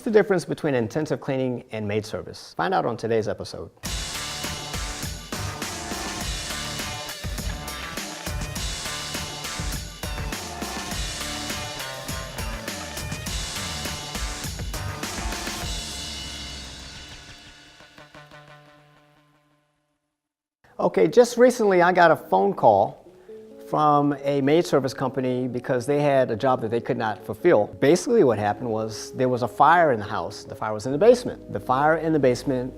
What's the difference between intensive cleaning and maid service? Find out on today's episode. Okay, just recently I got a phone call from a maid service company because they had a job that they could not fulfill. Basically what happened was there was a fire in the house. The fire was in the basement. The fire in the basement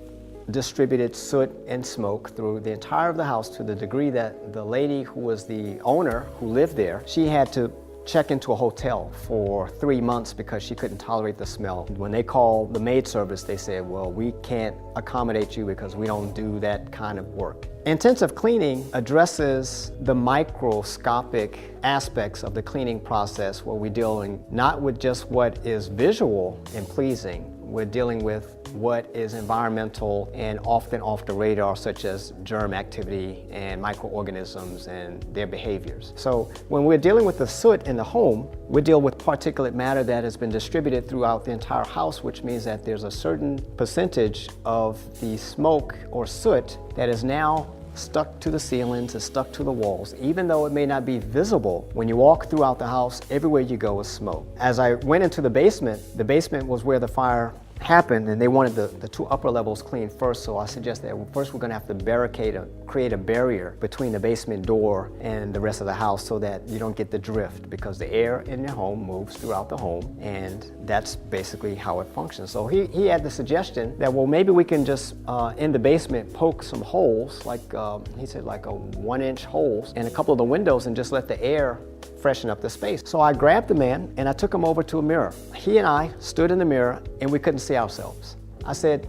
distributed soot and smoke through the entire of the house to the degree that the lady who was the owner who lived there, she had to check into a hotel for 3 months because she couldn't tolerate the smell. When they called the maid service, they said, well, we can't accommodate you because we don't do that kind of work. Intensive cleaning addresses the microscopic aspects of the cleaning process where we're dealing not with just what is visual and pleasing, we're dealing with what is environmental and often off the radar, such as germ activity and microorganisms and their behaviors. So when we're dealing with the soot in the home, we deal with particulate matter that has been distributed throughout the entire house, which means that there's a certain percentage of the smoke or soot that is now stuck to the ceilings and stuck to the walls. Even though it may not be visible, when you walk throughout the house, everywhere you go is smoke. As I went into the basement was where the fire happened, and they wanted the 2 upper levels cleaned first, so I suggest that first we're going to have to create a barrier between the basement door and the rest of the house so that you don't get the drift, because the air in your home moves throughout the home, and that's basically how it functions. So he had the suggestion that, well, maybe we can just in the basement poke some holes, like he said, like a 1-inch holes in a couple of the windows, and just let the air freshen up the space. So I grabbed the man and I took him over to a mirror. He and I stood in the mirror and we couldn't see ourselves. I said,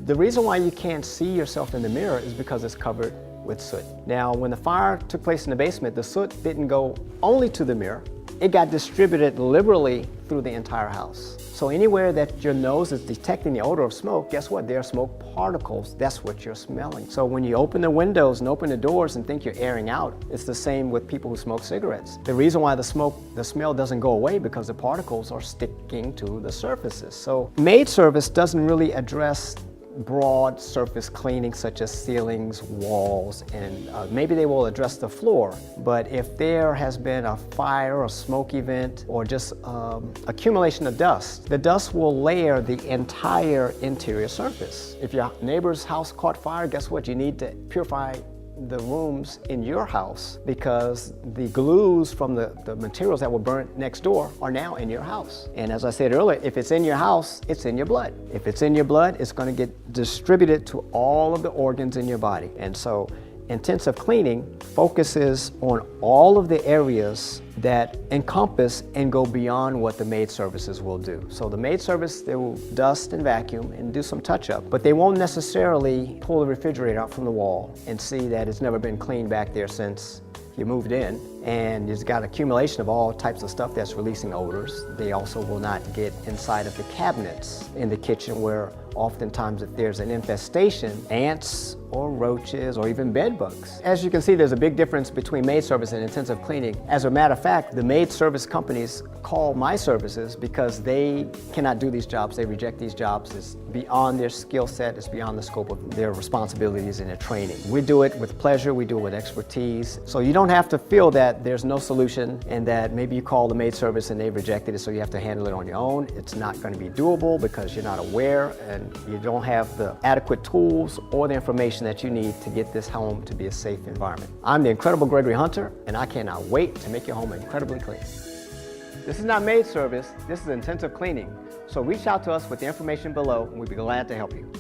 the reason why you can't see yourself in the mirror is because it's covered with soot. Now, when the fire took place in the basement, the soot didn't go only to the mirror, it got distributed liberally through the entire house. So anywhere that your nose is detecting the odor of smoke, guess what? There are smoke particles. That's what you're smelling. So when you open the windows and open the doors and think you're airing out, it's the same with people who smoke cigarettes. The reason why the smell doesn't go away because the particles are sticking to the surfaces. So maid service doesn't really address broad surface cleaning such as ceilings, walls, and maybe they will address the floor. But if there has been a fire or smoke event or just accumulation of dust, the dust will layer the entire interior surface. If your neighbor's house caught fire, guess what? You need to purify the rooms in your house because the glues from the materials that were burnt next door are now in your house. And as I said earlier, if it's in your house, it's in your blood. If it's in your blood, it's going to get distributed to all of the organs in your body. And so intensive cleaning focuses on all of the areas that encompass and go beyond what the maid services will do. So the maid service, they will dust and vacuum and do some touch-up, but they won't necessarily pull the refrigerator out from the wall and see that it's never been cleaned back there since you moved in, and it's got accumulation of all types of stuff that's releasing odors. They also will not get inside of the cabinets in the kitchen where oftentimes if there's an infestation, ants or roaches or even bed bugs. As you can see, there's a big difference between maid service and intensive cleaning. As a matter of fact, the maid service companies call my services because they cannot do these jobs. They reject these jobs. It's beyond their skill set. It's beyond the scope of their responsibilities and their training. We do it with pleasure. We do it with expertise. So you don't have to feel that there's no solution and that maybe you call the maid service and they've rejected it, so you have to handle it on your own. It's not going to be doable because you're not aware and you don't have the adequate tools or the information that you need to get this home to be a safe environment. I'm the incredible Gregory Hunter, and I cannot wait to make your home incredibly clean. This is not maid service, this is intensive cleaning. So reach out to us with the information below and we'd be glad to help you.